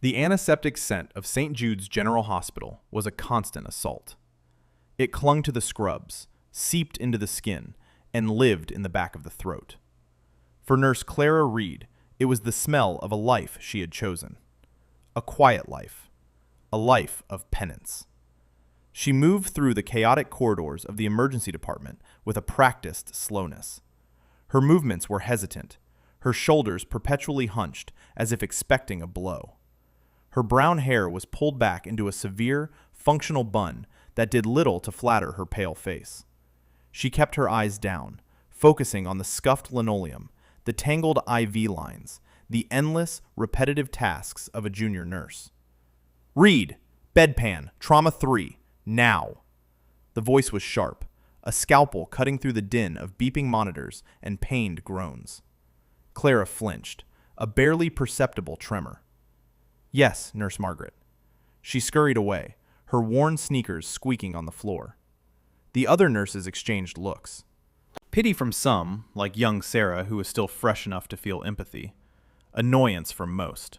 The antiseptic scent of St. Jude's General Hospital was a constant assault. It clung to the scrubs, seeped into the skin, and lived in the back of the throat. For Nurse Clara Reed, it was the smell of a life she had chosen. A quiet life. A life of penance. She moved through the chaotic corridors of the emergency department with a practiced slowness. Her movements were hesitant, her shoulders perpetually hunched as if expecting a blow. Her brown hair was pulled back into a severe, functional bun that did little to flatter her pale face. She kept her eyes down, focusing on the scuffed linoleum, the tangled IV lines, the endless, repetitive tasks of a junior nurse. "Reed, bedpan, trauma 3, now." The voice was sharp, a scalpel cutting through the din of beeping monitors and pained groans. Clara flinched, a barely perceptible tremor. "Yes, Nurse Margaret." She scurried away, her worn sneakers squeaking on the floor. The other nurses exchanged looks. Pity from some, like young Sarah, who was still fresh enough to feel empathy. Annoyance from most.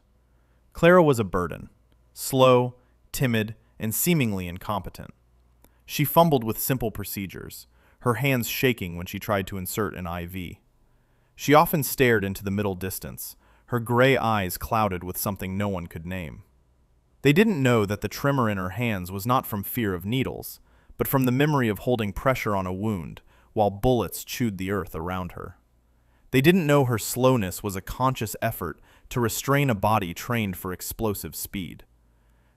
Clara was a burden. Slow, timid, and seemingly incompetent. She fumbled with simple procedures, her hands shaking when she tried to insert an IV. She often stared into the middle distance, her gray eyes clouded with something no one could name. They didn't know that the tremor in her hands was not from fear of needles, but from the memory of holding pressure on a wound while bullets chewed the earth around her. They didn't know her slowness was a conscious effort to restrain a body trained for explosive speed.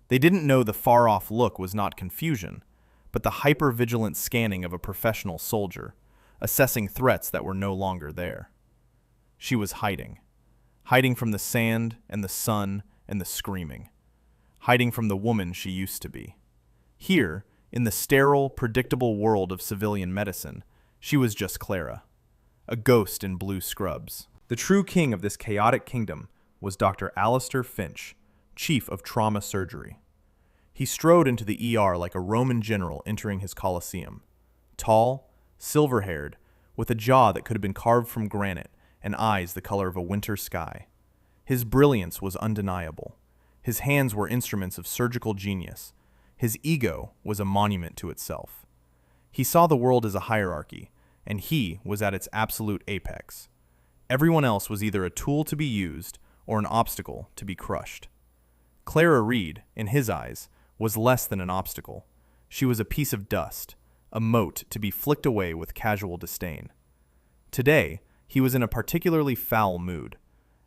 They didn't know the far-off look was not confusion, but the hyper-vigilant scanning of a professional soldier, assessing threats that were no longer there. She was hiding. Hiding from the sand and the sun and the screaming. Hiding from the woman she used to be. Here, in the sterile, predictable world of civilian medicine, she was just Clara, a ghost in blue scrubs. The true king of this chaotic kingdom was Dr. Alistair Finch, chief of trauma surgery. He strode into the ER like a Roman general entering his Colosseum. Tall, silver-haired, with a jaw that could have been carved from granite and eyes the color of a winter sky. His brilliance was undeniable. His hands were instruments of surgical genius. His ego was a monument to itself. He saw the world as a hierarchy, and he was at its absolute apex. Everyone else was either a tool to be used or an obstacle to be crushed. Clara Reed, in his eyes, was less than an obstacle. She was a piece of dust, a mote to be flicked away with casual disdain. Today, he was in a particularly foul mood.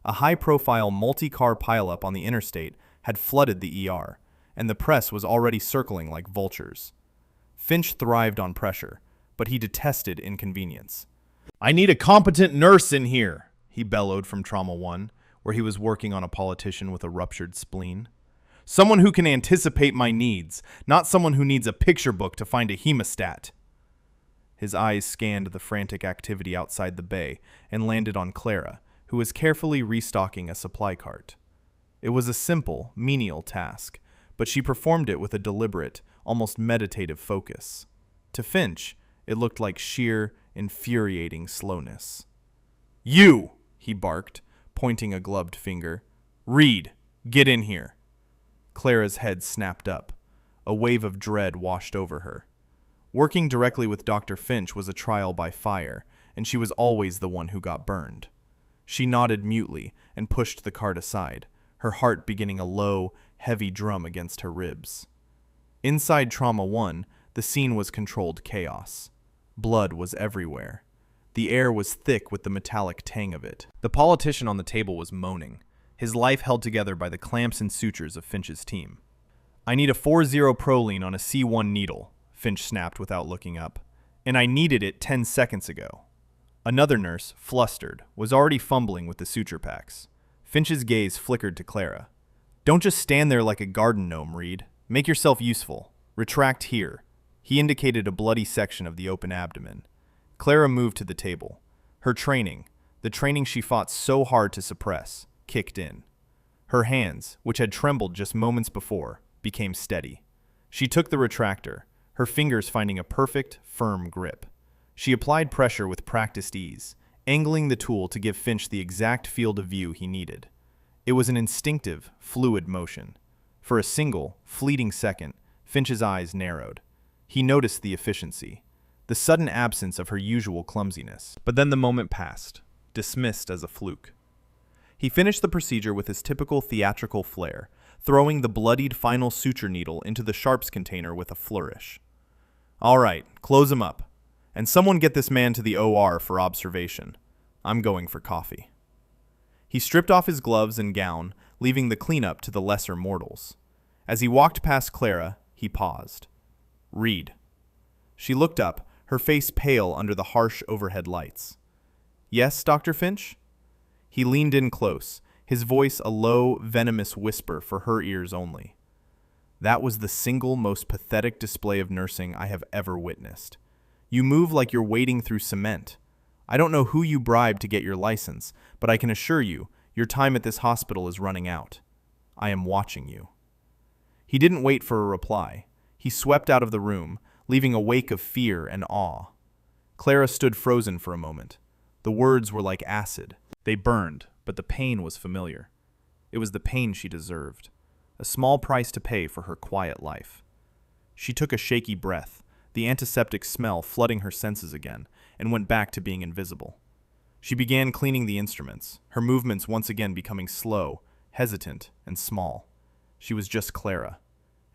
A high-profile multi-car pileup on the interstate had flooded the ER, and the press was already circling like vultures. Finch thrived on pressure, but he detested inconvenience. "I need a competent nurse in here," he bellowed from Trauma 1, where he was working on a politician with a ruptured spleen. "Someone who can anticipate my needs, not someone who needs a picture book to find a hemostat." His eyes scanned the frantic activity outside the bay and landed on Clara, who was carefully restocking a supply cart. It was a simple, menial task, but she performed it with a deliberate, almost meditative focus. To Finch, it looked like sheer, infuriating slowness. "You!" he barked, pointing a gloved finger. "Reed, get in here." Clara's head snapped up. A wave of dread washed over her. Working directly with Dr. Finch was a trial by fire, and she was always the one who got burned. She nodded mutely and pushed the cart aside, her heart beginning a low, heavy drum against her ribs. Inside Trauma 1, the scene was controlled chaos. Blood was everywhere. The air was thick with the metallic tang of it. The politician on the table was moaning, his life held together by the clamps and sutures of Finch's team. "I need a 4-0 Proline on a C1 needle," Finch snapped without looking up. "And I needed it 10 seconds ago." Another nurse, flustered, was already fumbling with the suture packs. Finch's gaze flickered to Clara. "Don't just stand there like a garden gnome, Reed. Make yourself useful. Retract here." He indicated a bloody section of the open abdomen. Clara moved to the table. Her training, the training she fought so hard to suppress, kicked in. Her hands, which had trembled just moments before, became steady. She took the retractor, her fingers finding a perfect, firm grip. She applied pressure with practiced ease, angling the tool to give Finch the exact field of view he needed. It was an instinctive, fluid motion. For a single, fleeting second, Finch's eyes narrowed. He noticed the efficiency, the sudden absence of her usual clumsiness. But then the moment passed, dismissed as a fluke. He finished the procedure with his typical theatrical flair, throwing the bloodied final suture needle into the sharps container with a flourish. "All right, close him up. And someone get this man to the OR for observation. I'm going for coffee." He stripped off his gloves and gown, leaving the cleanup to the lesser mortals. As he walked past Clara, he paused. "Read." She looked up, her face pale under the harsh overhead lights. "Yes, Dr. Finch?" He leaned in close, his voice a low, venomous whisper for her ears only. "That was the single most pathetic display of nursing I have ever witnessed. You move like you're wading through cement. I don't know who you bribed to get your license, but I can assure you, your time at this hospital is running out. I am watching you." He didn't wait for a reply. He swept out of the room, leaving a wake of fear and awe. Clara stood frozen for a moment. The words were like acid. They burned, but the pain was familiar. It was the pain she deserved, a small price to pay for her quiet life. She took a shaky breath, the antiseptic smell flooding her senses again, and went back to being invisible. She began cleaning the instruments, her movements once again becoming slow, hesitant, and small. She was just Clara,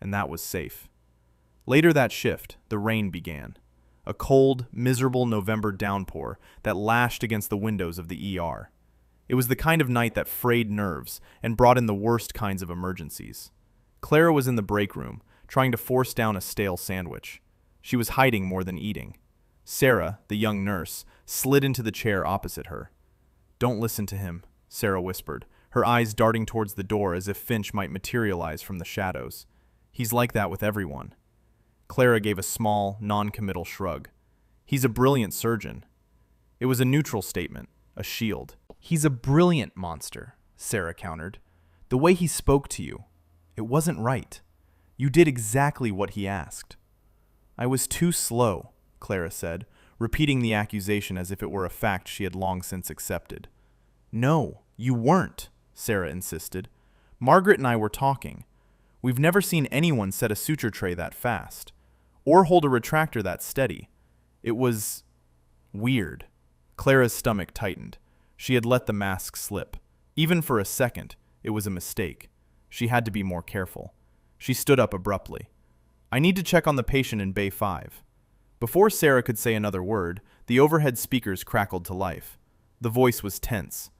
and that was safe. Later that shift, the rain began. A cold, miserable November downpour that lashed against the windows of the ER. It was the kind of night that frayed nerves and brought in the worst kinds of emergencies. Clara was in the break room, trying to force down a stale sandwich. She was hiding more than eating. Sarah, the young nurse, slid into the chair opposite her. "Don't listen to him," Sarah whispered, her eyes darting towards the door as if Finch might materialize from the shadows. "He's like that with everyone." Clara gave a small, non-committal shrug. "He's a brilliant surgeon." It was a neutral statement, a shield. "He's a brilliant monster," Sarah countered. "The way he spoke to you, it wasn't right. You did exactly what he asked." "I was too slow," Clara said, repeating the accusation as if it were a fact she had long since accepted. "No, you weren't," Sarah insisted. "Margaret and I were talking. We've never seen anyone set a suture tray that fast, or hold a retractor that steady. It was weird." Clara's stomach tightened. She had let the mask slip. Even for a second, it was a mistake. She had to be more careful. She stood up abruptly. "I need to check on the patient in Bay 5. Before Sarah could say another word, the overhead speakers crackled to life. The voice was tense.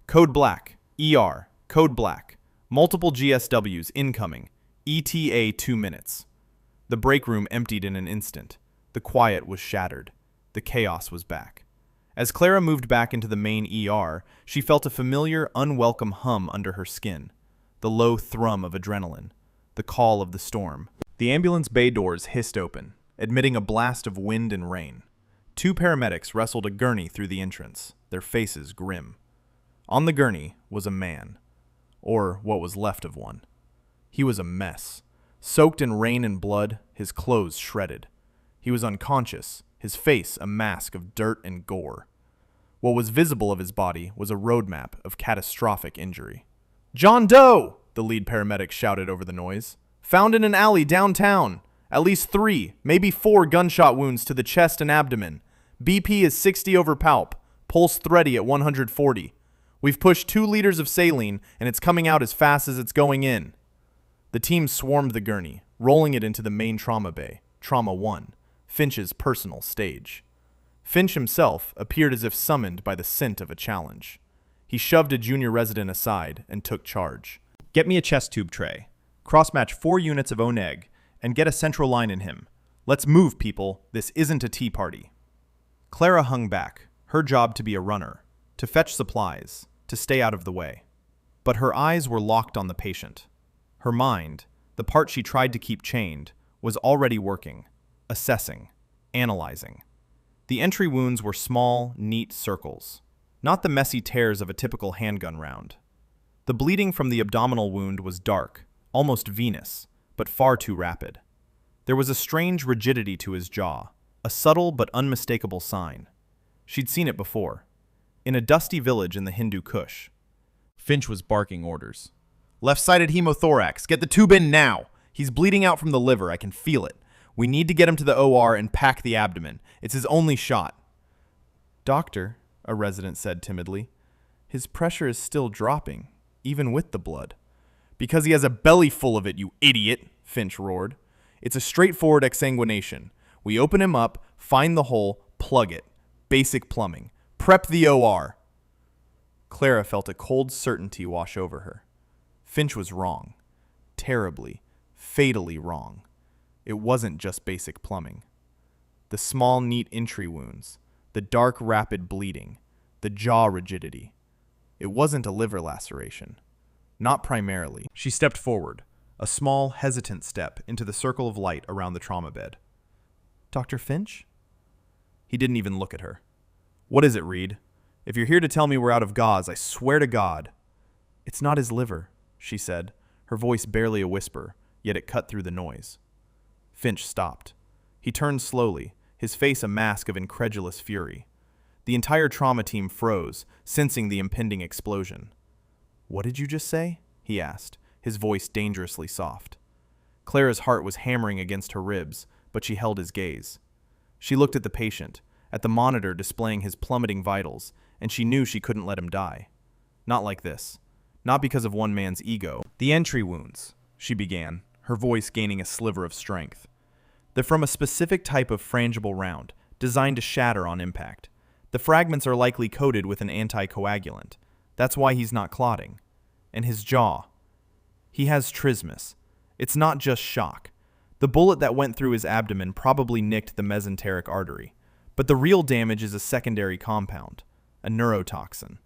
"Code Black, ER, Code Black. Multiple GSWs incoming. ETA 2 minutes." The break room emptied in an instant. The quiet was shattered. The chaos was back. As Clara moved back into the main ER, she felt a familiar, unwelcome hum under her skin. The low thrum of adrenaline. The call of the storm. The ambulance bay doors hissed open, admitting a blast of wind and rain. 2 paramedics wrestled a gurney through the entrance, their faces grim. On the gurney was a man, or what was left of one. He was a mess, soaked in rain and blood, his clothes shredded. He was unconscious, his face a mask of dirt and gore. What was visible of his body was a roadmap of catastrophic injury. "John Doe!" the lead paramedic shouted over the noise. "Found in an alley downtown. At least 3, maybe 4 gunshot wounds to the chest and abdomen. BP is 60 over palp, pulse thready at 140. We've pushed 2 liters of saline, and it's coming out as fast as it's going in." The team swarmed the gurney, rolling it into the main trauma bay, Trauma 1, Finch's personal stage. Finch himself appeared as if summoned by the scent of a challenge. He shoved a junior resident aside and took charge. "Get me a chest tube tray. Cross-match 4 units of Oneg, and get a central line in him. Let's move, people. This isn't a tea party." Clara hung back, her job to be a runner, to fetch supplies, to stay out of the way. But her eyes were locked on the patient. Her mind, the part she tried to keep chained, was already working, assessing, analyzing. The entry wounds were small, neat circles, not the messy tears of a typical handgun round. The bleeding from the abdominal wound was dark, almost venous, but far too rapid. There was a strange rigidity to his jaw, a subtle but unmistakable sign. She'd seen it before, in a dusty village in the Hindu Kush. Finch was barking orders. Left-sided hemothorax. Get the tube in now. He's bleeding out from the liver. I can feel it. We need to get him to the OR and pack the abdomen. It's his only shot. Doctor, a resident said timidly, his pressure is still dropping, even with the blood. Because he has a belly full of it, you idiot, Finch roared. It's a straightforward exsanguination. We open him up, find the hole, plug it. Basic plumbing. Prep the OR. Clara felt a cold certainty wash over her. Finch was wrong. Terribly, fatally wrong. It wasn't just basic plumbing. The small, neat entry wounds, the dark, rapid bleeding, the jaw rigidity. It wasn't a liver laceration. Not primarily. She stepped forward, a small, hesitant step into the circle of light around the trauma bed. Dr. Finch? He didn't even look at her. What is it, Reed? If you're here to tell me we're out of gauze, I swear to God. It's not his liver, she said, her voice barely a whisper, yet it cut through the noise. Finch stopped. He turned slowly, his face a mask of incredulous fury. The entire trauma team froze, sensing the impending explosion. What did you just say? He asked, his voice dangerously soft. Clara's heart was hammering against her ribs, but she held his gaze. She looked at the patient, at the monitor displaying his plummeting vitals, and she knew she couldn't let him die. Not like this. Not because of one man's ego. The entry wounds, she began, her voice gaining a sliver of strength. They're from a specific type of frangible round, designed to shatter on impact. The fragments are likely coated with an anticoagulant. That's why he's not clotting. And his jaw. He has trismus. It's not just shock. The bullet that went through his abdomen probably nicked the mesenteric artery. But the real damage is a secondary compound, a neurotoxin.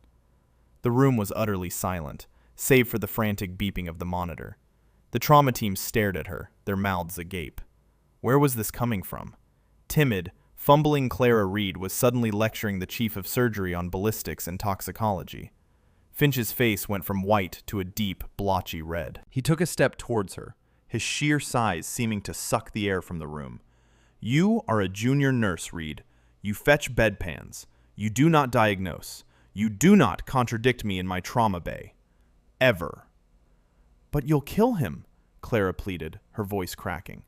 The room was utterly silent, save for the frantic beeping of the monitor. The trauma team stared at her, their mouths agape. Where was this coming from? Timid, fumbling Clara Reed was suddenly lecturing the chief of surgery on ballistics and toxicology. Finch's face went from white to a deep, blotchy red. He took a step towards her, his sheer size seeming to suck the air from the room. You are a junior nurse, Reed. You fetch bedpans. You do not diagnose. You do not contradict me in my trauma bay. Ever. But you'll kill him, Clara pleaded, her voice cracking.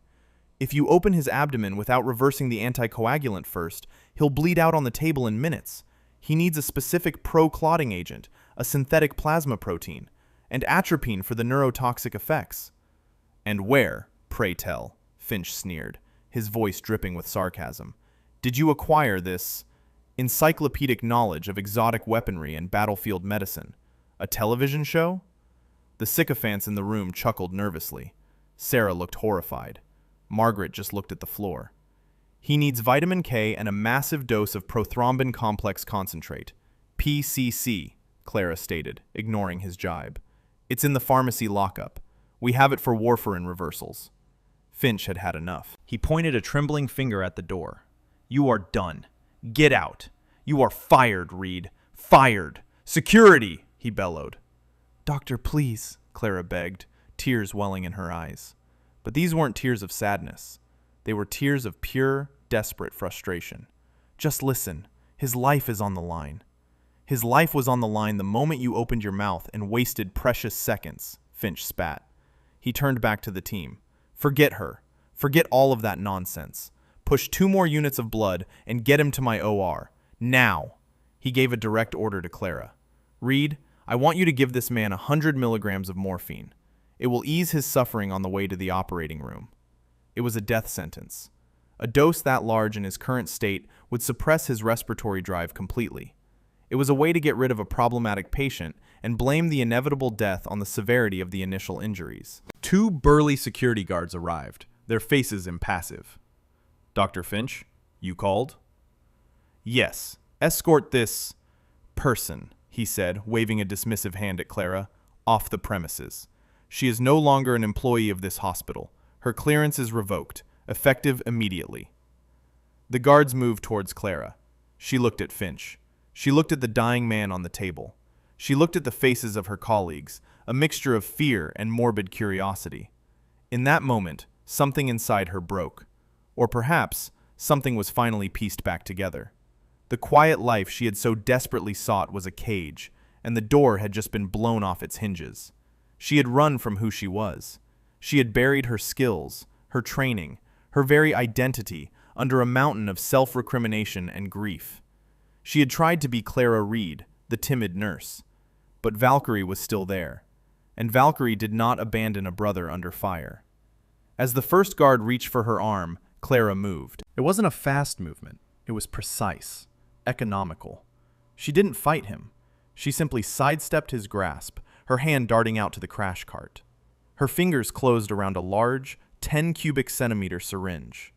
If you open his abdomen without reversing the anticoagulant first, he'll bleed out on the table in minutes. He needs a specific pro-clotting agent, a synthetic plasma protein, and atropine for the neurotoxic effects. And where, pray tell, Finch sneered, his voice dripping with sarcasm, did you acquire this encyclopedic knowledge of exotic weaponry and battlefield medicine? A television show? The sycophants in the room chuckled nervously. Sarah looked horrified. Margaret just looked at the floor. He needs vitamin K and a massive dose of prothrombin complex concentrate. PCC, Clara stated, ignoring his jibe. It's in the pharmacy lockup. We have it for warfarin reversals. Finch had had enough. He pointed a trembling finger at the door. You are done. Get out. You are fired, Reed. Fired. Security, he bellowed. Doctor, please, Clara begged, tears welling in her eyes. But these weren't tears of sadness. They were tears of pure, desperate frustration. Just listen. His life is on the line. His life was on the line the moment you opened your mouth and wasted precious seconds, Finch spat. He turned back to the team. Forget her. Forget all of that nonsense. Push 2 more units of blood and get him to my OR. Now. He gave a direct order to Clara. Reed, I want you to give this man 100 milligrams of morphine. It will ease his suffering on the way to the operating room. It was a death sentence. A dose that large in his current state would suppress his respiratory drive completely. It was a way to get rid of a problematic patient and blame the inevitable death on the severity of the initial injuries. 2 burly security guards arrived, their faces impassive. Dr. Finch, you called? Yes, escort this person, he said, waving a dismissive hand at Clara, off the premises. She is no longer an employee of this hospital. Her clearance is revoked, effective immediately. The guards moved towards Clara. She looked at Finch. She looked at the dying man on the table. She looked at the faces of her colleagues, a mixture of fear and morbid curiosity. In that moment, something inside her broke. Or perhaps, something was finally pieced back together. The quiet life she had so desperately sought was a cage, and the door had just been blown off its hinges. She had run from who she was. She had buried her skills, her training, her very identity under a mountain of self-recrimination and grief. She had tried to be Clara Reed, the timid nurse. But Valkyrie was still there, and Valkyrie did not abandon a brother under fire. As the first guard reached for her arm, Clara moved. It wasn't a fast movement. It was precise, economical. She didn't fight him. She simply sidestepped his grasp, her hand darting out to the crash cart. Her fingers closed around a large, 10 cubic centimeter syringe.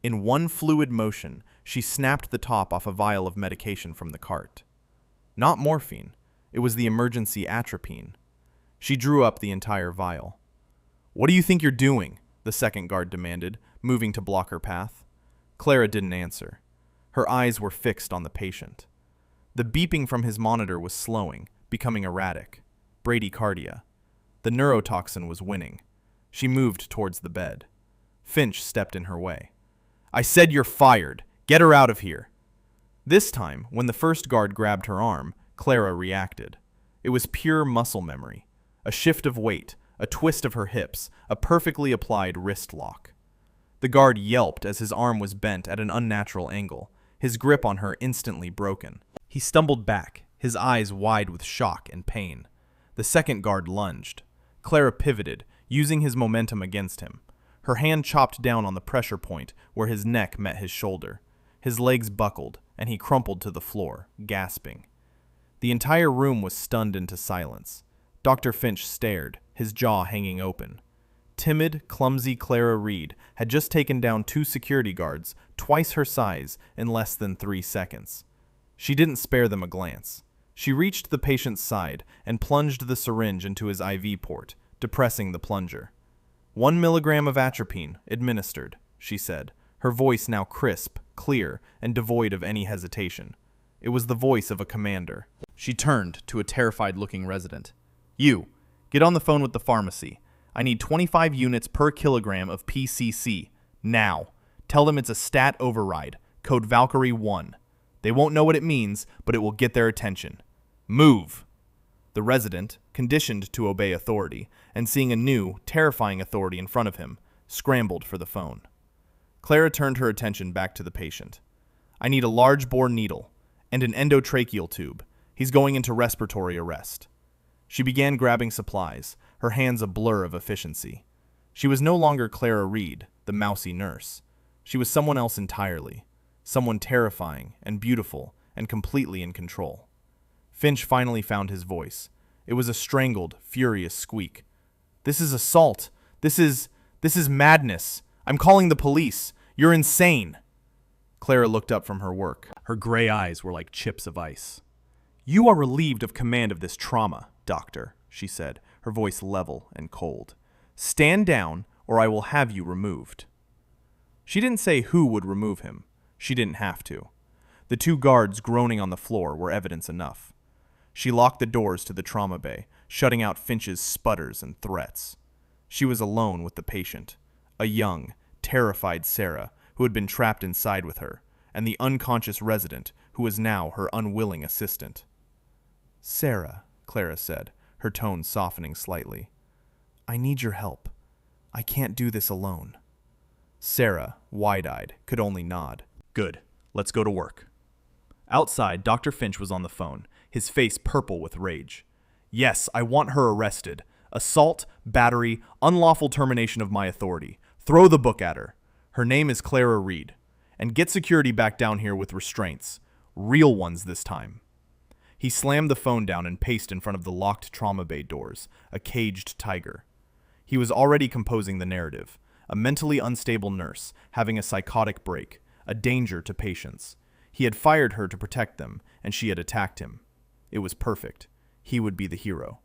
In one fluid motion, she snapped the top off a vial of medication from the cart. Not morphine. It was the emergency atropine. She drew up the entire vial. "What do you think you're doing?" the second guard demanded, moving to block her path. Clara didn't answer. Her eyes were fixed on the patient. The beeping from his monitor was slowing, becoming erratic. Bradycardia. The neurotoxin was winning. She moved towards the bed. Finch stepped in her way. "I said you're fired. Get her out of here." This time, when the first guard grabbed her arm, Clara reacted. It was pure muscle memory. A shift of weight, a twist of her hips, a perfectly applied wrist lock. The guard yelped as his arm was bent at an unnatural angle, his grip on her instantly broken. He stumbled back, his eyes wide with shock and pain. The second guard lunged. Clara pivoted, using his momentum against him. Her hand chopped down on the pressure point where his neck met his shoulder. His legs buckled, and he crumpled to the floor, gasping. The entire room was stunned into silence. Dr. Finch stared, his jaw hanging open. Timid, clumsy Clara Reed had just taken down 2 security guards, twice her size, in less than 3 seconds. She didn't spare them a glance. She reached the patient's side and plunged the syringe into his IV port, depressing the plunger. 1 milligram of atropine, administered, she said, her voice now crisp, clear, and devoid of any hesitation. It was the voice of a commander. She turned to a terrified-looking resident. "You, get on the phone with the pharmacy. I need 25 units per kilogram of PCC. Now. Tell them it's a stat override. Code Valkyrie 1. They won't know what it means, but it will get their attention. Move." The resident, conditioned to obey authority, and seeing a new, terrifying authority in front of him, scrambled for the phone. Clara turned her attention back to the patient. "I need a large bore needle and an endotracheal tube. He's going into respiratory arrest." She began grabbing supplies, her hands a blur of efficiency. She was no longer Clara Reed, the mousy nurse. She was someone else entirely, someone terrifying and beautiful and completely in control. Finch finally found his voice. It was a strangled, furious squeak. "This is assault. This is madness. I'm calling the police. You're insane." Clara looked up from her work. Her gray eyes were like chips of ice. "You are relieved of command of this trauma, doctor," she said, her voice level and cold. "Stand down, or I will have you removed." She didn't say who would remove him. She didn't have to. The 2 guards groaning on the floor were evidence enough. She locked the doors to the trauma bay, shutting out Finch's sputters and threats. She was alone with the patient, a young, terrified Sarah who had been trapped inside with her, and the unconscious resident who was now her unwilling assistant. "Sarah," Clara said, her tone softening slightly. "I need your help. I can't do this alone." Sarah, wide-eyed, could only nod. "Good. Let's go to work." Outside, Dr. Finch was on the phone, his face purple with rage. "Yes, I want her arrested. Assault, battery, unlawful termination of my authority. Throw the book at her. Her name is Clara Reed. And get security back down here with restraints. Real ones this time." He slammed the phone down and paced in front of the locked trauma bay doors, a caged tiger. He was already composing the narrative, a mentally unstable nurse having a psychotic break, a danger to patients. He had fired her to protect them, and she had attacked him. It was perfect. He would be the hero.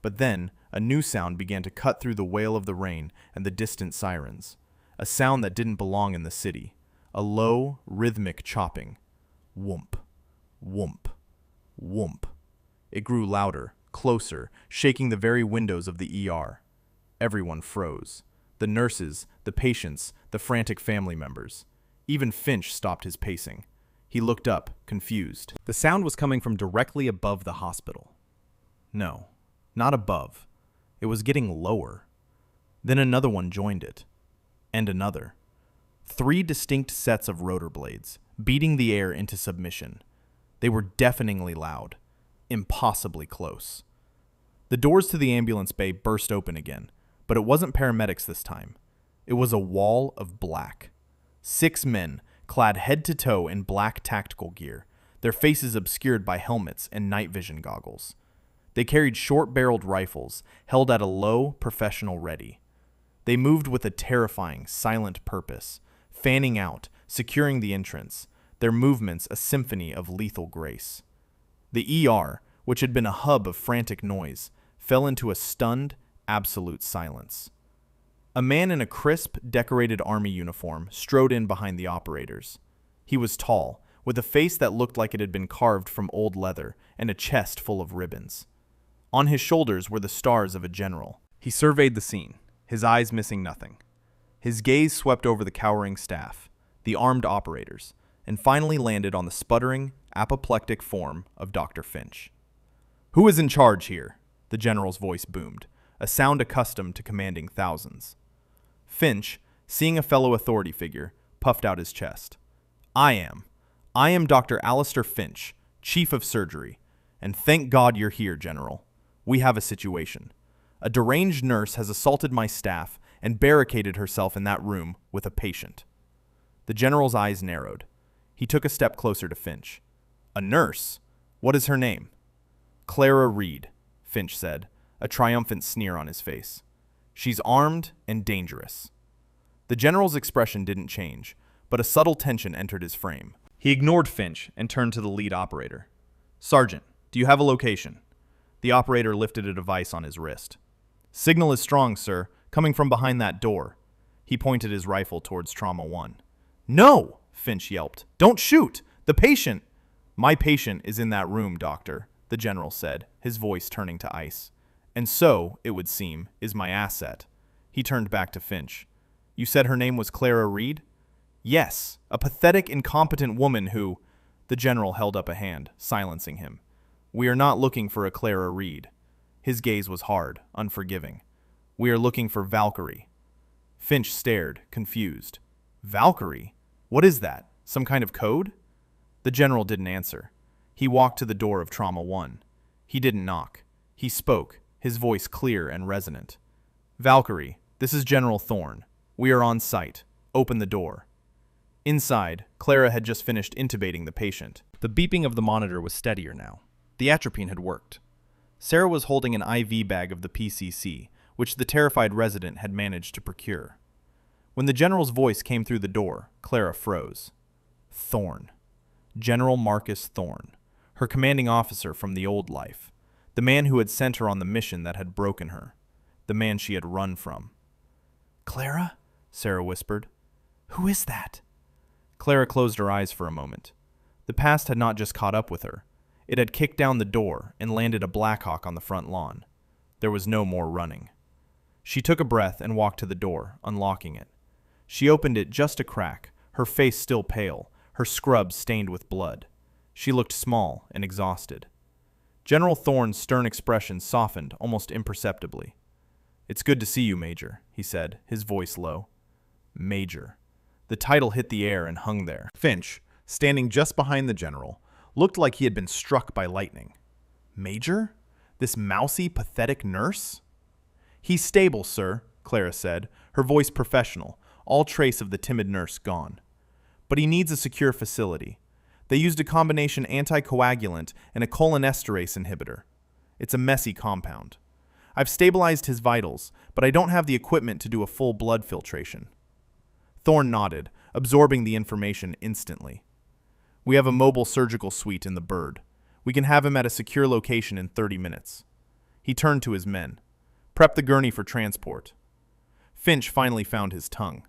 But then, a new sound began to cut through the wail of the rain and the distant sirens. A sound that didn't belong in the city. A low, rhythmic chopping. Whoomp, whoomp, whoomp. It grew louder, closer, shaking the very windows of the ER. Everyone froze. The nurses, the patients, the frantic family members. Even Finch stopped his pacing. He looked up, confused. The sound was coming from directly above the hospital. No, not above. It was getting lower. Then another one joined it. And another. 3 distinct sets of rotor blades, beating the air into submission. They were deafeningly loud, impossibly close. The doors to the ambulance bay burst open again, but it wasn't paramedics this time. It was a wall of black. 6 men, clad head to toe in black tactical gear, their faces obscured by helmets and night vision goggles. They carried short-barreled rifles, held at a low, professional ready. They moved with a terrifying, silent purpose, fanning out, securing the entrance, their movements a symphony of lethal grace. The ER, which had been a hub of frantic noise, fell into a stunned, absolute silence. A man in a crisp, decorated army uniform strode in behind the operators. He was tall, with a face that looked like it had been carved from old leather and a chest full of ribbons. On his shoulders were the stars of a general. He surveyed the scene, his eyes missing nothing. His gaze swept over the cowering staff, the armed operators, and finally landed on the sputtering, apoplectic form of Dr. Finch. "Who is in charge here?" the general's voice boomed, a sound accustomed to commanding thousands. Finch, seeing a fellow authority figure, puffed out his chest. I am Dr. Alistair Finch, Chief of Surgery, and thank God you're here, General. We have a situation. A deranged nurse has assaulted my staff and barricaded herself in that room with a patient." The general's eyes narrowed. He took a step closer to Finch. "A nurse? What is her name?" "Clara Reed," Finch said, a triumphant sneer on his face. "She's armed and dangerous." The general's expression didn't change, but a subtle tension entered his frame. He ignored Finch and turned to the lead operator. "Sergeant, do you have a location?" The operator lifted a device on his wrist. "Signal is strong, sir, coming from behind that door." He pointed his rifle towards Trauma 1. "No!" Finch yelped. "Don't shoot! The patient—" "My patient is in that room, Doctor," the general said, his voice turning to ice. "And so, it would seem, is my asset." He turned back to Finch. "You said her name was Clara Reed?" "Yes, a pathetic, incompetent woman who—" The general held up a hand, silencing him. "We are not looking for a Clara Reed." His gaze was hard, unforgiving. "We are looking for Valkyrie." Finch stared, confused. "Valkyrie? What is that? Some kind of code?" The general didn't answer. He walked to the door of Trauma 1. He didn't knock. He spoke, his voice clear and resonant. "Valkyrie, this is General Thorne. We are on site. Open the door." Inside, Clara had just finished intubating the patient. The beeping of the monitor was steadier now. The atropine had worked. Sarah was holding an IV bag of the PCC, which the terrified resident had managed to procure. When the general's voice came through the door, Clara froze. Thorne. General Marcus Thorne, her commanding officer from the old life, the man who had sent her on the mission that had broken her, the man she had run from. "Clara?" Sarah whispered. "Who is that?" Clara closed her eyes for a moment. The past had not just caught up with her. It had kicked down the door and landed a Blackhawk on the front lawn. There was no more running. She took a breath and walked to the door, unlocking it. She opened it just a crack, her face still pale, her scrubs stained with blood. She looked small and exhausted. General Thorne's stern expression softened almost imperceptibly. "It's good to see you, Major," he said, his voice low. Major. The title hit the air and hung there. Finch, standing just behind the general, looked like he had been struck by lightning. Major? This mousy, pathetic nurse? "He's stable, sir," Clara said, her voice professional, all trace of the timid nurse gone. "But he needs a secure facility. They used a combination anticoagulant and a cholinesterase inhibitor. It's a messy compound. I've stabilized his vitals, but I don't have the equipment to do a full blood filtration." Thorne nodded, absorbing the information instantly. "We have a mobile surgical suite in the Bird. We can have him at a secure location in 30 minutes. He turned to his men. "Prep the gurney for transport." Finch finally found his tongue.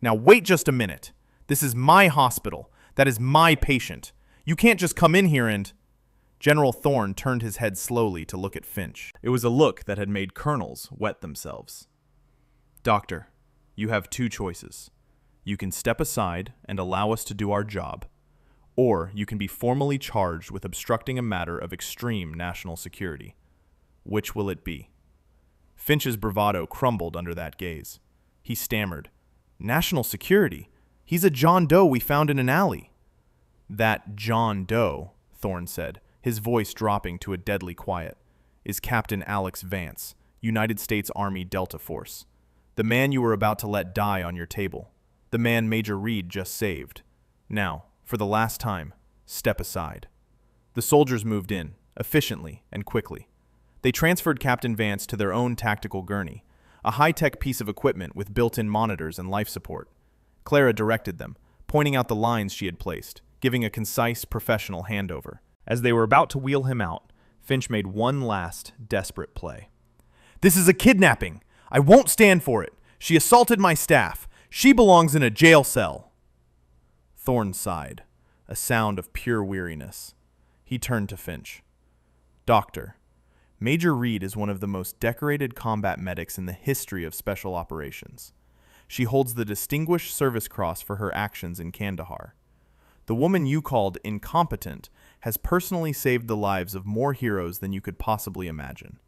"Now wait just a minute. This is my hospital. That is my patient. You can't just come in here and—" General Thorne turned his head slowly to look at Finch. It was a look that had made colonels wet themselves. "Doctor, you have 2 choices. You can step aside and allow us to do our job, or you can be formally charged with obstructing a matter of extreme national security." Which will it be? Finch's bravado crumbled under that gaze. He stammered, "National security. He's a John Doe we found in an alley." "That John Doe," Thorne said, his voice dropping to a deadly quiet, "is Captain Alex Vance, United States Army Delta Force. The man you were about to let die on your table. The man Major Reed just saved. Now, for the last time, step aside." The soldiers moved in, efficiently and quickly. They transferred Captain Vance to their own tactical gurney, a high-tech piece of equipment with built-in monitors and life support. Clara directed them, pointing out the lines she had placed, giving a concise, professional handover. As they were about to wheel him out, Finch made one last, desperate play. "This is a kidnapping! I won't stand for it! She assaulted my staff! She belongs in a jail cell!" Thorne sighed, a sound of pure weariness. He turned to Finch. "Doctor, Major Reed is one of the most decorated combat medics in the history of special operations. She holds the Distinguished Service Cross for her actions in Kandahar. The woman you called incompetent has personally saved the lives of more heroes than you could possibly imagine.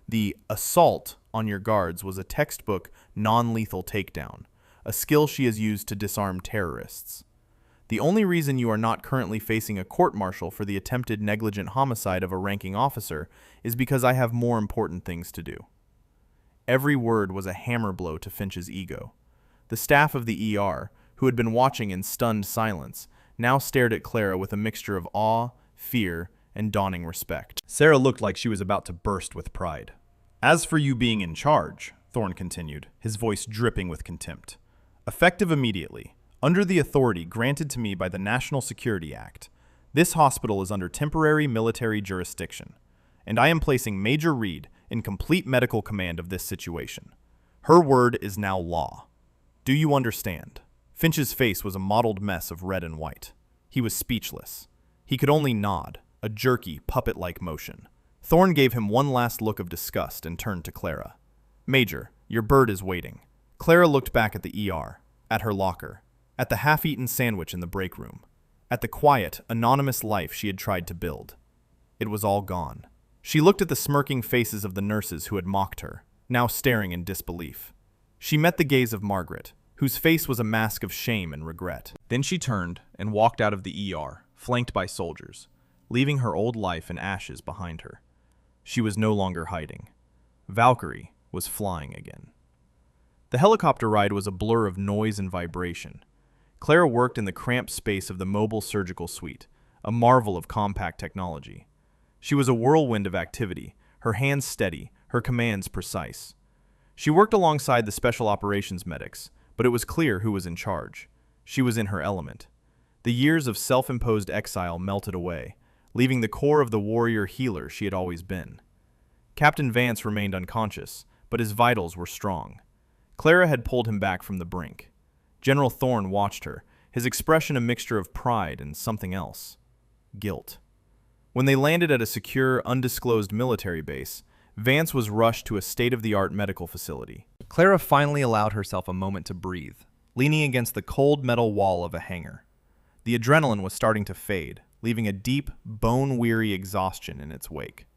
The assault on your guards was a textbook non-lethal takedown, a skill she has used to disarm terrorists. The only reason you are not currently facing a court-martial for the attempted negligent homicide of a ranking officer is because I have more important things to do." Every word was a hammer blow to Finch's ego. The staff of the ER, who had been watching in stunned silence, now stared at Clara with a mixture of awe, fear, and dawning respect. Sarah looked like she was about to burst with pride. "As for you being in charge," Thorne continued, his voice dripping with contempt, "effective immediately, under the authority granted to me by the National Security Act, this hospital is under temporary military jurisdiction, and I am placing Major Reed in complete medical command of this situation. Her word is now law. Do you understand?" Finch's face was a mottled mess of red and white. He was speechless. He could only nod, a jerky, puppet-like motion. Thorne gave him one last look of disgust and turned to Clara. "Major, your bird is waiting." Clara looked back at the ER, at her locker, at the half-eaten sandwich in the break room, at the quiet, anonymous life she had tried to build. It was all gone. She looked at the smirking faces of the nurses who had mocked her, now staring in disbelief. She met the gaze of Margaret, whose face was a mask of shame and regret. Then she turned and walked out of the ER, flanked by soldiers, leaving her old life in ashes behind her. She was no longer hiding. Valkyrie was flying again. The helicopter ride was a blur of noise and vibration. Clara worked in the cramped space of the mobile surgical suite, a marvel of compact technology. She was a whirlwind of activity, her hands steady, her commands precise. She worked alongside the special operations medics, but it was clear who was in charge. She was in her element. The years of self-imposed exile melted away, leaving the core of the warrior healer she had always been. Captain Vance remained unconscious, but his vitals were strong. Clara had pulled him back from the brink. General Thorne watched her, his expression a mixture of pride and something else. Guilt. When they landed at a secure, undisclosed military base, Vance was rushed to a state-of-the-art medical facility. Clara finally allowed herself a moment to breathe, leaning against the cold metal wall of a hangar. The adrenaline was starting to fade, leaving a deep, bone-weary exhaustion in its wake.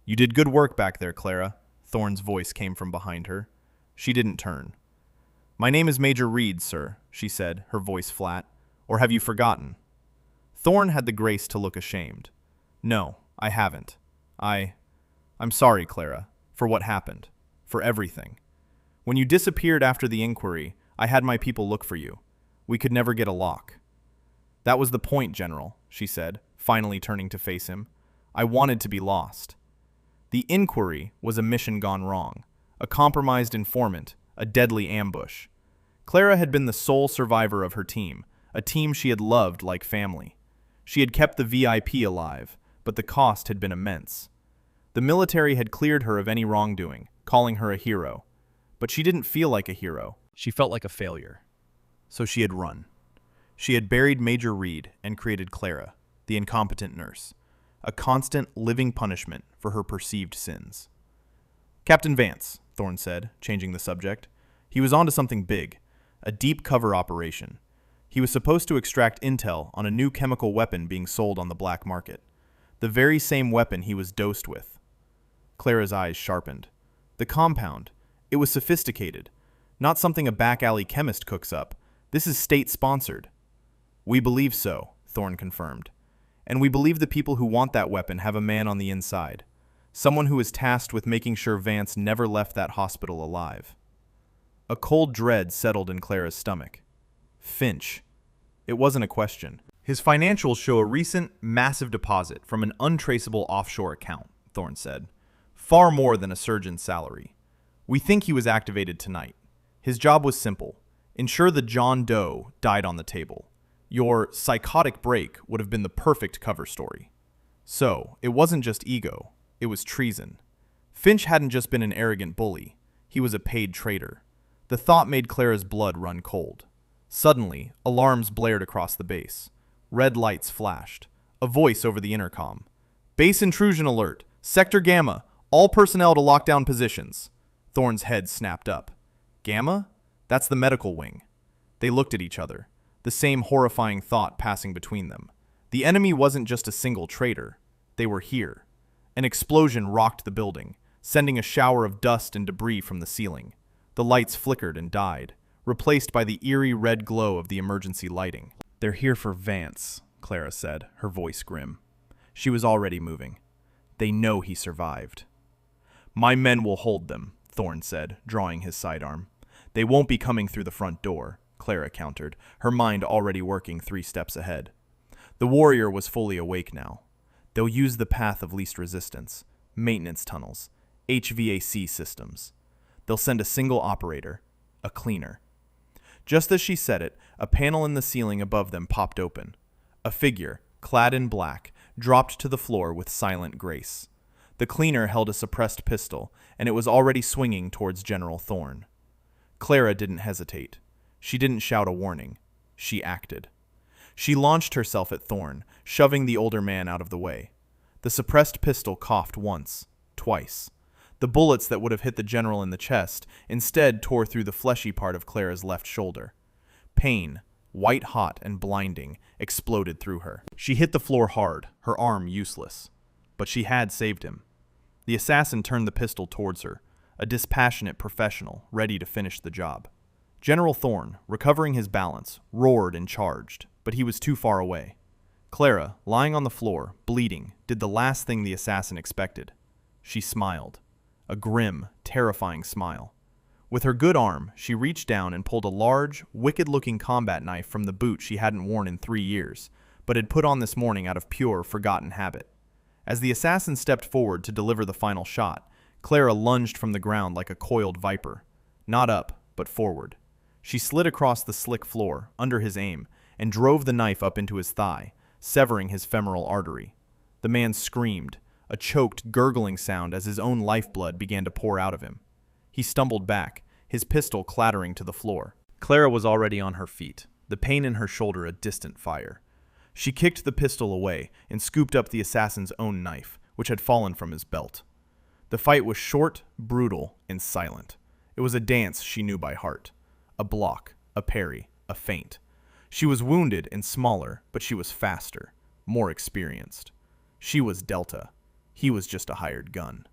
"You did good work back there, Clara," Thorne's voice came from behind her. She didn't turn. "My name is Major Reed, sir," she said, her voice flat. "Or have you forgotten?" Thorne had the grace to look ashamed. "No, I haven't. I'm sorry, Clara, for what happened, for everything. When you disappeared after the inquiry, I had my people look for you. We could never get a lock." "That was the point, General," she said, finally turning to face him. "I wanted to be lost. The inquiry was a mission gone wrong, a compromised informant, a deadly ambush. Clara had been the sole survivor of her team, a team she had loved like family. She had kept the VIP alive, but the cost had been immense. The military had cleared her of any wrongdoing, calling her a hero. But she didn't feel like a hero. She felt like a failure. So she had run. She had buried Major Reed and created Clara, the incompetent nurse, a constant, living punishment for her perceived sins. "Captain Vance," Thorne said, changing the subject. He was onto something big, a deep cover operation. He was supposed to extract intel on a new chemical weapon being sold on the black market, the very same weapon he was dosed with. Clara's eyes sharpened. The compound. It was sophisticated. Not something a back-alley chemist cooks up. This is state-sponsored. We believe so, Thorne confirmed. And we believe the people who want that weapon have a man on the inside. Someone who is tasked with making sure Vance never left that hospital alive. A cold dread settled in Clara's stomach. Finch. It wasn't a question. His financials show a recent, massive deposit from an untraceable offshore account, Thorne said. Far more than a surgeon's salary. We think he was activated tonight. His job was simple. Ensure the John Doe died on the table. Your psychotic break would have been the perfect cover story. So, it wasn't just ego. It was treason. Finch hadn't just been an arrogant bully. He was a paid traitor. The thought made Clara's blood run cold. Suddenly, alarms blared across the base. Red lights flashed. A voice over the intercom. Base intrusion alert. Sector Gamma. All personnel to lockdown positions. Thorne's head snapped up. Gamma? That's the medical wing. They looked at each other, the same horrifying thought passing between them. The enemy wasn't just a single traitor. They were here. An explosion rocked the building, sending a shower of dust and debris from the ceiling. The lights flickered and died, replaced by the eerie red glow of the emergency lighting. They're here for Vance, Clara said, her voice grim. She was already moving. They know he survived. My men will hold them, Thorne said, drawing his sidearm. They won't be coming through the front door, Clara countered, her mind already working 3 steps ahead. The warrior was fully awake now. They'll use the path of least resistance, maintenance tunnels, HVAC systems. They'll send a single operator, a cleaner. Just as she said it, a panel in the ceiling above them popped open. A figure, clad in black, dropped to the floor with silent grace. The cleaner held a suppressed pistol, and it was already swinging towards General Thorne. Clara didn't hesitate. She didn't shout a warning. She acted. She launched herself at Thorne, shoving the older man out of the way. The suppressed pistol coughed once, twice. The bullets that would have hit the general in the chest instead tore through the fleshy part of Clara's left shoulder. Pain, white-hot and blinding, exploded through her. She hit the floor hard, her arm useless. But she had saved him. The assassin turned the pistol towards her, a dispassionate professional ready to finish the job. General Thorne, recovering his balance, roared and charged, but he was too far away. Clara, lying on the floor, bleeding, did the last thing the assassin expected. She smiled. A grim, terrifying smile. With her good arm, she reached down and pulled a large, wicked-looking combat knife from the boot she hadn't worn in 3 years, but had put on this morning out of pure, forgotten habit. As the assassin stepped forward to deliver the final shot, Clara lunged from the ground like a coiled viper. Not up, but forward. She slid across the slick floor, under his aim, and drove the knife up into his thigh, severing his femoral artery. The man screamed, a choked, gurgling sound as his own lifeblood began to pour out of him. He stumbled back, his pistol clattering to the floor. Clara was already on her feet, the pain in her shoulder a distant fire. She kicked the pistol away and scooped up the assassin's own knife, which had fallen from his belt. The fight was short, brutal, and silent. It was a dance she knew by heart. A block, a parry, a feint. She was wounded and smaller, but she was faster, more experienced. She was Delta. He was just a hired gun.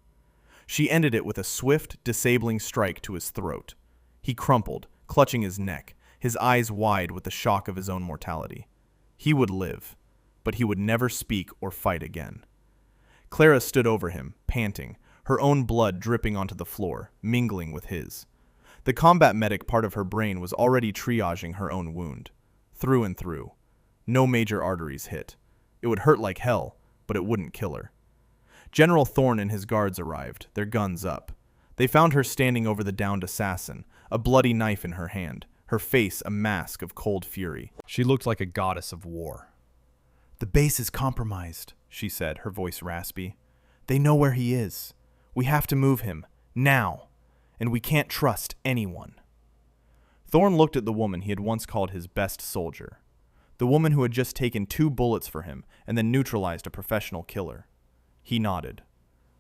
She ended it with a swift, disabling strike to his throat. He crumpled, clutching his neck, his eyes wide with the shock of his own mortality. He would live, but he would never speak or fight again. Clara stood over him, panting, her own blood dripping onto the floor, mingling with his. The combat medic part of her brain was already triaging her own wound. Through and through. No major arteries hit. It would hurt like hell, but it wouldn't kill her. General Thorne and his guards arrived, their guns up. They found her standing over the downed assassin, a bloody knife in her hand, her face a mask of cold fury. She looked like a goddess of war. "The base is compromised," she said, her voice raspy. "They know where he is. We have to move him, now, and we can't trust anyone." Thorne looked at the woman he had once called his best soldier, the woman who had just taken 2 bullets for him and then neutralized a professional killer. He nodded.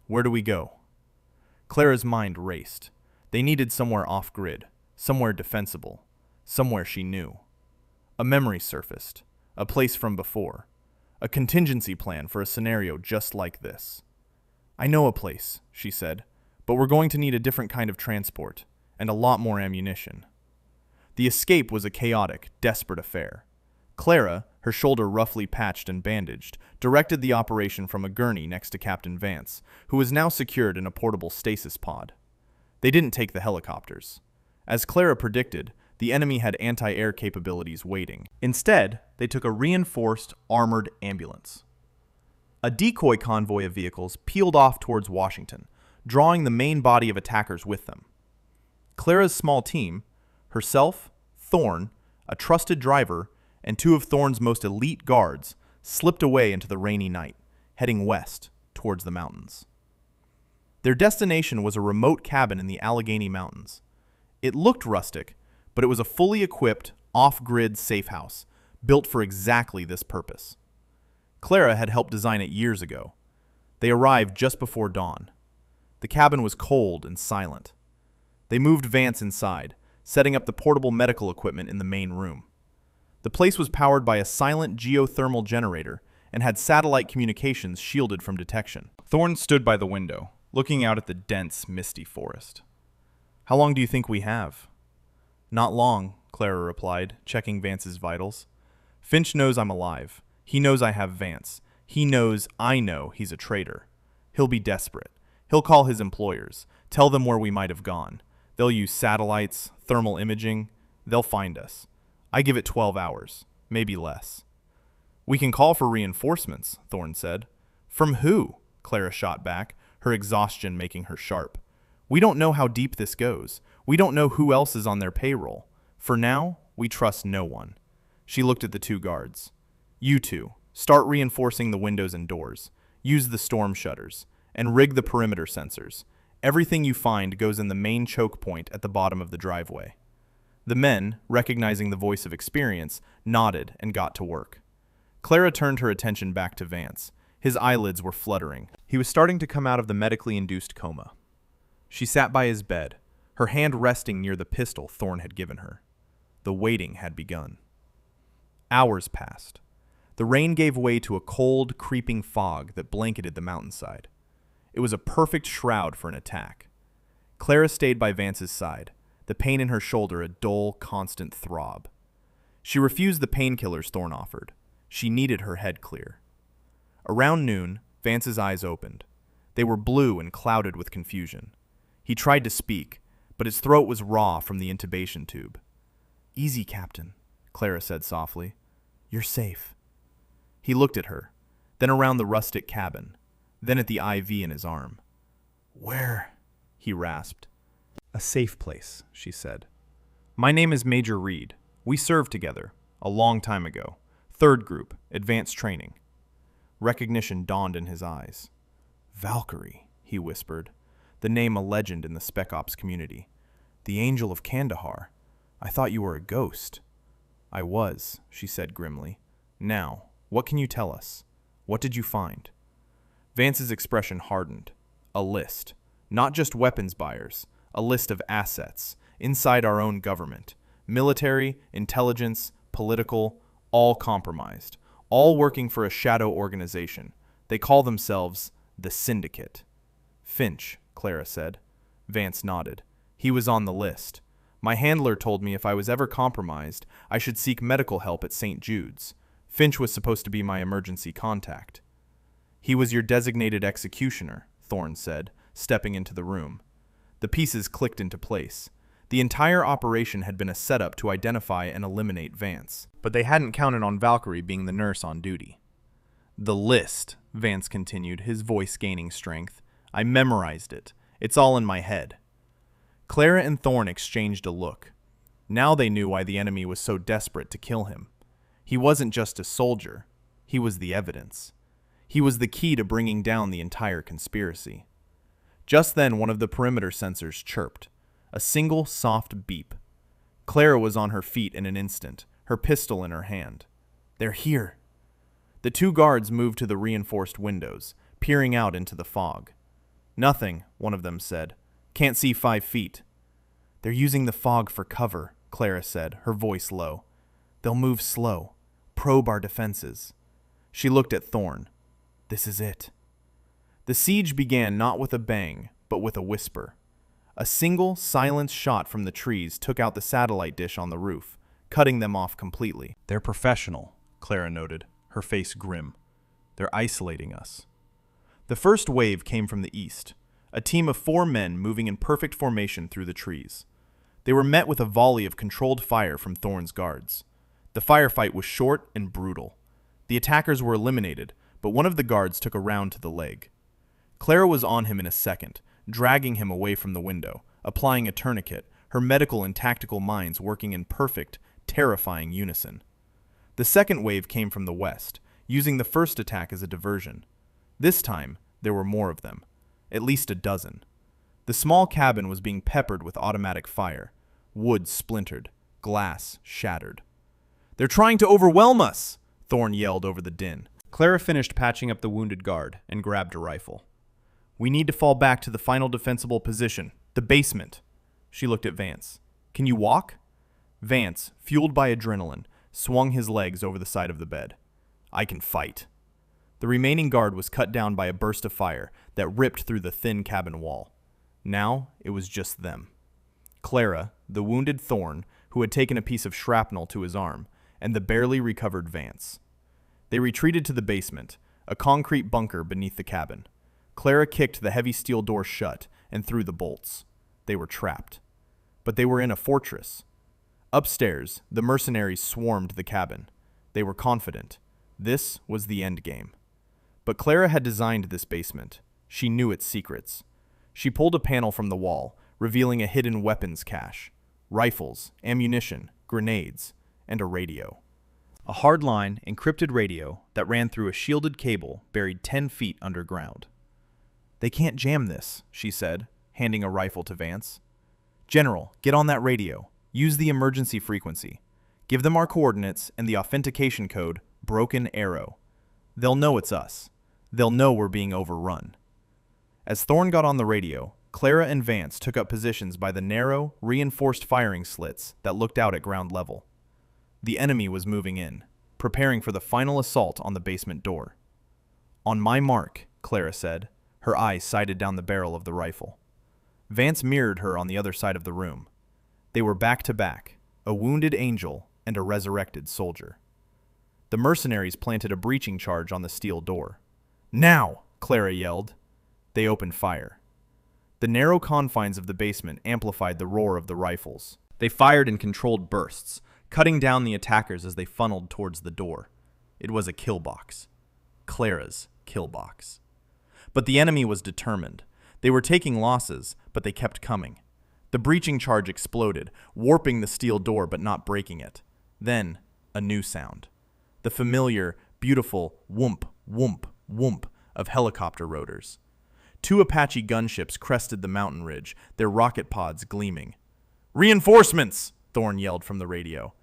"Where do we go?" Clara's mind raced. They needed somewhere off-grid, somewhere defensible, somewhere she knew. A memory surfaced, a place from before, a contingency plan for a scenario just like this. I know a place, she said, but we're going to need a different kind of transport, and a lot more ammunition. The escape was a chaotic, desperate affair. Clara, her shoulder roughly patched and bandaged, directed the operation from a gurney next to Captain Vance, who was now secured in a portable stasis pod. They didn't take the helicopters. As Clara predicted, the enemy had anti-air capabilities waiting. Instead, they took a reinforced, armored ambulance. A decoy convoy of vehicles peeled off towards Washington, drawing the main body of attackers with them. Clara's small team, herself, Thorn, a trusted driver, and two of Thorn's most elite guards, slipped away into the rainy night, heading west towards the mountains. Their destination was a remote cabin in the Allegheny Mountains. It looked rustic, but it was a fully equipped, off-grid safe house, built for exactly this purpose. Clara had helped design it years ago. They arrived just before dawn. The cabin was cold and silent. They moved Vance inside, setting up the portable medical equipment in the main room. The place was powered by a silent geothermal generator and had satellite communications shielded from detection. Thorn stood by the window, looking out at the dense, misty forest. How long do you think we have? Not long, Clara replied, checking Vance's vitals. Finch knows I'm alive. He knows I have Vance. He knows I know he's a traitor. He'll be desperate. He'll call his employers, tell them where we might have gone. They'll use satellites, thermal imaging. They'll find us. I give it 12 hours, maybe less. We can call for reinforcements, Thorn said. From who? Clara shot back, her exhaustion making her sharp. We don't know how deep this goes. We don't know who else is on their payroll. For now, we trust no one. She looked at the two guards. You two, start reinforcing the windows and doors. Use the storm shutters, and rig the perimeter sensors. Everything you find goes in the main choke point at the bottom of the driveway. The men, recognizing the voice of experience, nodded and got to work. Clara turned her attention back to Vance. His eyelids were fluttering. He was starting to come out of the medically induced coma. She sat by his bed, her hand resting near the pistol Thorn had given her. The waiting had begun. Hours passed. The rain gave way to a cold, creeping fog that blanketed the mountainside. It was a perfect shroud for an attack. Clara stayed by Vance's side, the pain in her shoulder a dull, constant throb. She refused the painkillers Thorn offered. She needed her head clear. Around noon, Vance's eyes opened. They were blue and clouded with confusion. He tried to speak, but his throat was raw from the intubation tube. Easy, Captain, Clara said softly. You're safe. He looked at her, then around the rustic cabin, then at the IV in his arm. Where? He rasped. A safe place, she said. My name is Major Reed. We served together, a long time ago. 3rd Group, Advanced Training. Recognition dawned in his eyes. Valkyrie, he whispered, the name a legend in the Spec Ops community. The Angel of Kandahar. I thought you were a ghost. I was, she said grimly. Now, what can you tell us? What did you find? Vance's expression hardened. A list. Not just weapons buyers. A list of assets. Inside our own government. Military, intelligence, political, all compromised. All working for a shadow organization. They call themselves the Syndicate. Finch, Clara said. Vance nodded. He was on the list. My handler told me if I was ever compromised, I should seek medical help at St. Jude's. Finch was supposed to be my emergency contact. He was your designated executioner, Thorn said, stepping into the room. The pieces clicked into place. The entire operation had been a setup to identify and eliminate Vance, but they hadn't counted on Valkyrie being the nurse on duty. The list, Vance continued, his voice gaining strength. I memorized it. It's all in my head. Clara and Thorn exchanged a look. Now they knew why the enemy was so desperate to kill him. He wasn't just a soldier. He was the evidence. He was the key to bringing down the entire conspiracy. Just then, one of the perimeter sensors chirped. A single soft beep. Clara was on her feet in an instant, her pistol in her hand. They're here. The two guards moved to the reinforced windows, peering out into the fog. Nothing, one of them said. Can't see 5 feet. They're using the fog for cover, Clara said, her voice low. They'll move slow, probe our defenses. She looked at Thorn. This is it. The siege began not with a bang, but with a whisper. A single, silenced shot from the trees took out the satellite dish on the roof, cutting them off completely. "They're professional," Clara noted, her face grim. "They're isolating us." The first wave came from the east, a team of 4 men moving in perfect formation through the trees. They were met with a volley of controlled fire from Thorne's guards. The firefight was short and brutal. The attackers were eliminated, but one of the guards took a round to the leg. Clara was on him in a second, dragging him away from the window, applying a tourniquet, her medical and tactical minds working in perfect, terrifying unison. The second wave came from the west, using the first attack as a diversion. This time, there were more of them, at least a dozen. The small cabin was being peppered with automatic fire. Wood splintered, glass shattered. "They're trying to overwhelm us!" Thorne yelled over the din. Clara finished patching up the wounded guard and grabbed a rifle. "We need to fall back to the final defensible position, the basement." She looked at Vance. "Can you walk?" Vance, fueled by adrenaline, swung his legs over the side of the bed. "I can fight." The remaining guard was cut down by a burst of fire that ripped through the thin cabin wall. Now it was just them. Clara, the wounded Thorne, who had taken a piece of shrapnel to his arm, and the barely recovered Vance. They retreated to the basement, a concrete bunker beneath the cabin. Clara kicked the heavy steel door shut and threw the bolts. They were trapped. But they were in a fortress. Upstairs, the mercenaries swarmed the cabin. They were confident. This was the end game. But Clara had designed this basement. She knew its secrets. She pulled a panel from the wall, revealing a hidden weapons cache. Rifles, ammunition, grenades, and a radio. A hardline, encrypted radio that ran through a shielded cable buried 10 feet underground. "They can't jam this," she said, handing a rifle to Vance. "General, get on that radio. Use the emergency frequency. Give them our coordinates and the authentication code, Broken Arrow. They'll know it's us. They'll know we're being overrun." As Thorne got on the radio, Clara and Vance took up positions by the narrow, reinforced firing slits that looked out at ground level. The enemy was moving in, preparing for the final assault on the basement door. "On my mark," Clara said, her eyes sighted down the barrel of the rifle. Vance mirrored her on the other side of the room. They were back to back, a wounded angel and a resurrected soldier. The mercenaries planted a breaching charge on the steel door. "Now!" Clara yelled. They opened fire. The narrow confines of the basement amplified the roar of the rifles. They fired in controlled bursts, cutting down the attackers as they funneled towards the door. It was a kill box. Clara's kill box. But the enemy was determined. They were taking losses, but they kept coming. The breaching charge exploded, warping the steel door but not breaking it. Then, a new sound. The familiar, beautiful whoomp, whoomp, whoomp of helicopter rotors. 2 Apache gunships crested the mountain ridge, their rocket pods gleaming. "Reinforcements!" Thorne yelled from the radio.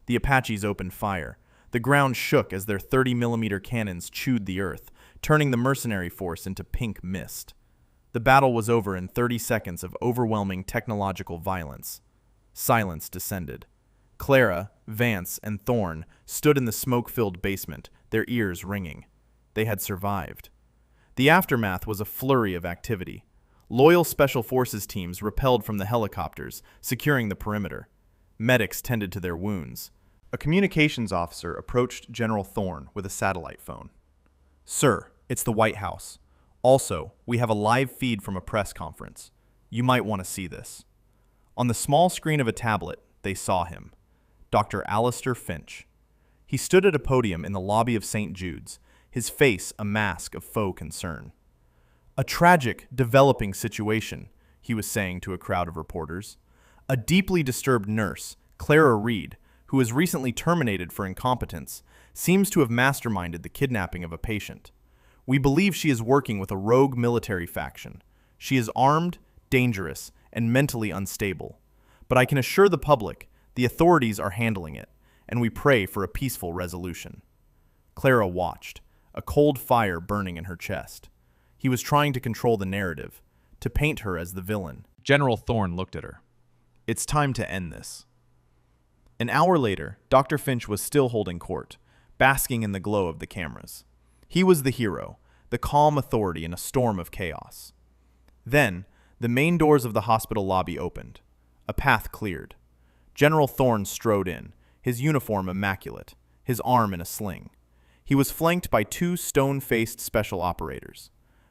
The Apaches opened fire. The ground shook as their 30mm cannons chewed the earth, turning the mercenary force into pink mist. The battle was over in 30 seconds of overwhelming technological violence. Silence descended. Clara, Vance, and Thorne stood in the smoke-filled basement, their ears ringing. They had survived. The aftermath was a flurry of activity. Loyal Special Forces teams rappelled from the helicopters, securing the perimeter. Medics tended to their wounds. A communications officer approached General Thorne with a satellite phone. "Sir, it's the White House. Also, we have a live feed from a press conference. You might want to see this." On the small screen of a tablet, they saw him. Dr. Alistair Finch. He stood at a podium in the lobby of St. Jude's, his face a mask of faux concern. "A tragic, developing situation," he was saying to a crowd of reporters. "A deeply disturbed nurse, Clara Reed, who was recently terminated for incompetence, seems to have masterminded the kidnapping of a patient. We believe she is working with a rogue military faction. She is armed, dangerous, and mentally unstable. But I can assure the public, the authorities are handling it, and we pray for a peaceful resolution." Clara watched, a cold fire burning in her chest. He was trying to control the narrative, to paint her as the villain. General Thorne looked at her. "It's time to end this." An hour later, Dr. Finch was still holding court, basking in the glow of the cameras. He was the hero, the calm authority in a storm of chaos. Then, the main doors of the hospital lobby opened. A path cleared. General Thorne strode in, his uniform immaculate, his arm in a sling. He was flanked by two stone-faced special operators.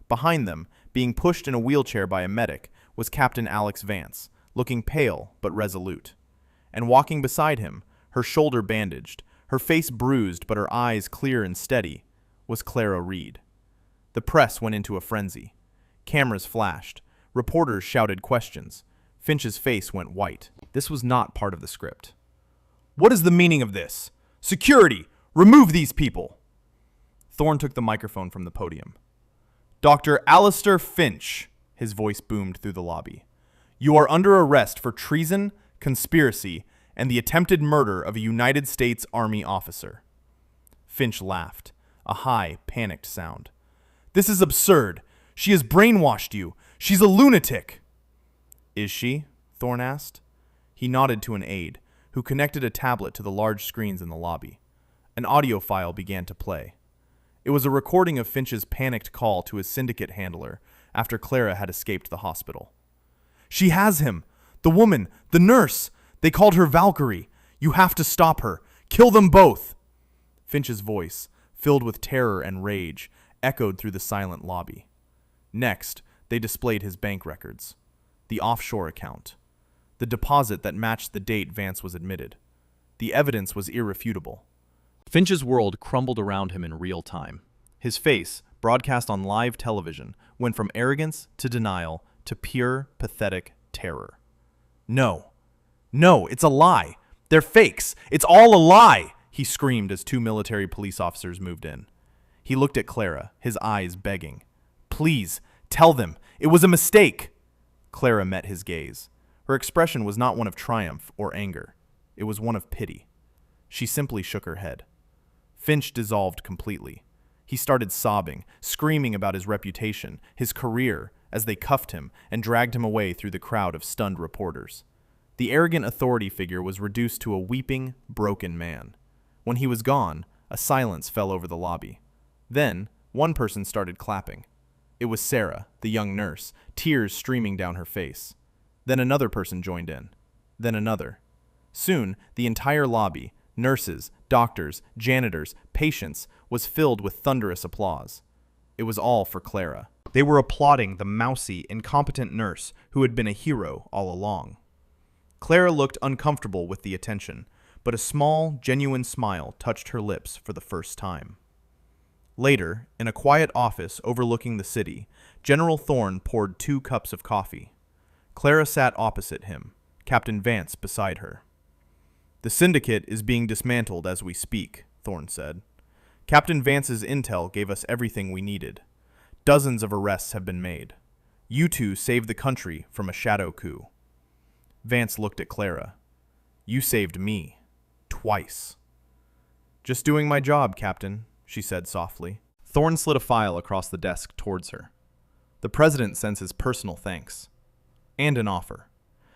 Behind them, being pushed in a wheelchair by a medic, was Captain Alex Vance, looking pale but resolute. And walking beside him, her shoulder bandaged, her face bruised but her eyes clear and steady, was Clara Reed. The press went into a frenzy. Cameras flashed. Reporters shouted questions. Finch's face went white. This was not part of the script. "What is the meaning of this? Security! Remove these people!" Thorne took the microphone from the podium. "Dr. Alistair Finch," his voice boomed through the lobby. "You are under arrest for treason, conspiracy, and the attempted murder of a United States Army officer." Finch laughed, a high, panicked sound. "This is absurd. She has brainwashed you. She's a lunatic." "Is she?" Thorne asked. He nodded to an aide, who connected a tablet to the large screens in the lobby. An audio file began to play. It was a recording of Finch's panicked call to his syndicate handler after Clara had escaped the hospital. "She has him! The woman! The nurse! They called her Valkyrie! You have to stop her! Kill them both!" Finch's voice, filled with terror and rage, echoed through the silent lobby. Next, they displayed his bank records. The offshore account. The deposit that matched the date Vance was admitted. The evidence was irrefutable. Finch's world crumbled around him in real time. His face, broadcast on live television, went from arrogance to denial to pure, pathetic terror. "No. No, it's a lie. They're fakes. It's all a lie," he screamed as two military police officers moved in. He looked at Clara, his eyes begging. "Please, tell them. It was a mistake." Clara met his gaze. Her expression was not one of triumph or anger. It was one of pity. She simply shook her head. Finch dissolved completely. He started sobbing, screaming about his reputation, his career, as they cuffed him and dragged him away through the crowd of stunned reporters. The arrogant authority figure was reduced to a weeping, broken man. When he was gone, a silence fell over the lobby. Then, one person started clapping. It was Sarah, the young nurse, tears streaming down her face. Then another person joined in. Then another. Soon, the entire lobby, nurses, doctors, janitors, patients, was filled with thunderous applause. It was all for Clara. They were applauding the mousy, incompetent nurse who had been a hero all along. Clara looked uncomfortable with the attention, but a small, genuine smile touched her lips for the first time. Later, in a quiet office overlooking the city, General Thorne poured 2 cups of coffee. Clara sat opposite him, Captain Vance beside her. "The syndicate is being dismantled as we speak," Thorne said. "Captain Vance's intel gave us everything we needed. Dozens of arrests have been made. You two saved the country from a shadow coup." Vance looked at Clara. "You saved me. Twice." "Just doing my job, Captain," she said softly. Thorne slid a file across the desk towards her. "The President sends his personal thanks. And an offer.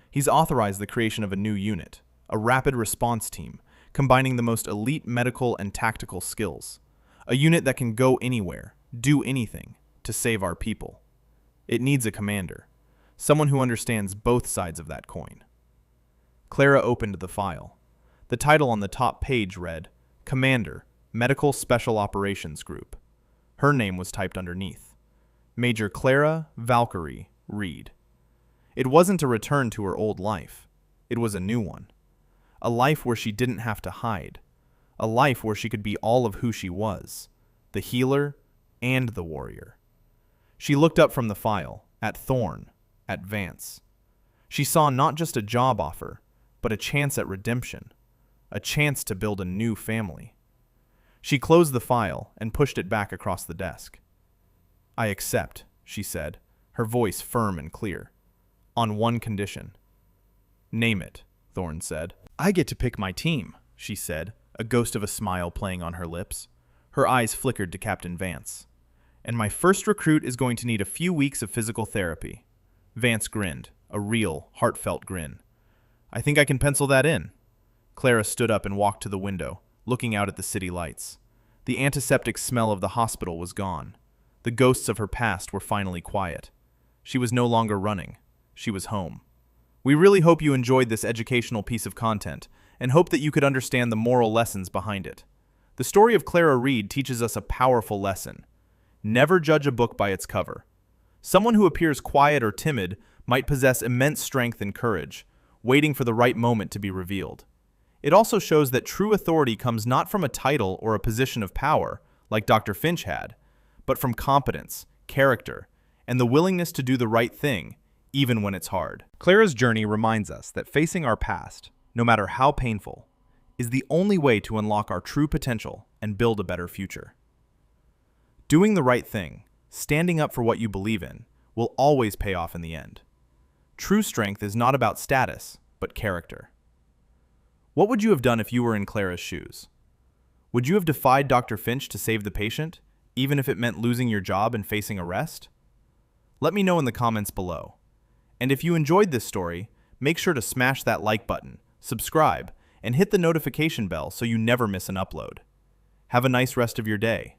He's authorized the creation of a new unit, a rapid response team, combining the most elite medical and tactical skills. A unit that can go anywhere, do anything, to save our people. It needs a commander, someone who understands both sides of that coin." Clara opened the file. The title on the top page read, "Commander, Medical Special Operations Group." Her name was typed underneath. Major Clara Valkyrie Reed. It wasn't a return to her old life. It was a new one. A life where she didn't have to hide. A life where she could be all of who she was, the healer and the warrior. She looked up from the file, at Thorne, at Vance. She saw not just a job offer, but a chance at redemption, a chance to build a new family. She closed the file and pushed it back across the desk. "I accept," she said, her voice firm and clear. "On one condition." "Name it," Thorne said. "I get to pick my team," she said, a ghost of a smile playing on her lips. Her eyes flickered to Captain Vance. "And my first recruit is going to need a few weeks of physical therapy." Vance grinned, a real, heartfelt grin. "I think I can pencil that in." Clara stood up and walked to the window, looking out at the city lights. The antiseptic smell of the hospital was gone. The ghosts of her past were finally quiet. She was no longer running. She was home. We really hope you enjoyed this educational piece of content and hope that you could understand the moral lessons behind it. The story of Clara Reed teaches us a powerful lesson. Never judge a book by its cover. Someone who appears quiet or timid might possess immense strength and courage, waiting for the right moment to be revealed. It also shows that true authority comes not from a title or a position of power, like Dr. Finch had, but from competence, character, and the willingness to do the right thing, even when it's hard. Clara's journey reminds us that facing our past, no matter how painful, is the only way to unlock our true potential and build a better future. Doing the right thing, standing up for what you believe in, will always pay off in the end. True strength is not about status, but character. What would you have done if you were in Clara's shoes? Would you have defied Dr. Finch to save the patient, even if it meant losing your job and facing arrest? Let me know in the comments below. And if you enjoyed this story, make sure to smash that like button, subscribe, and hit the notification bell so you never miss an upload. Have a nice rest of your day.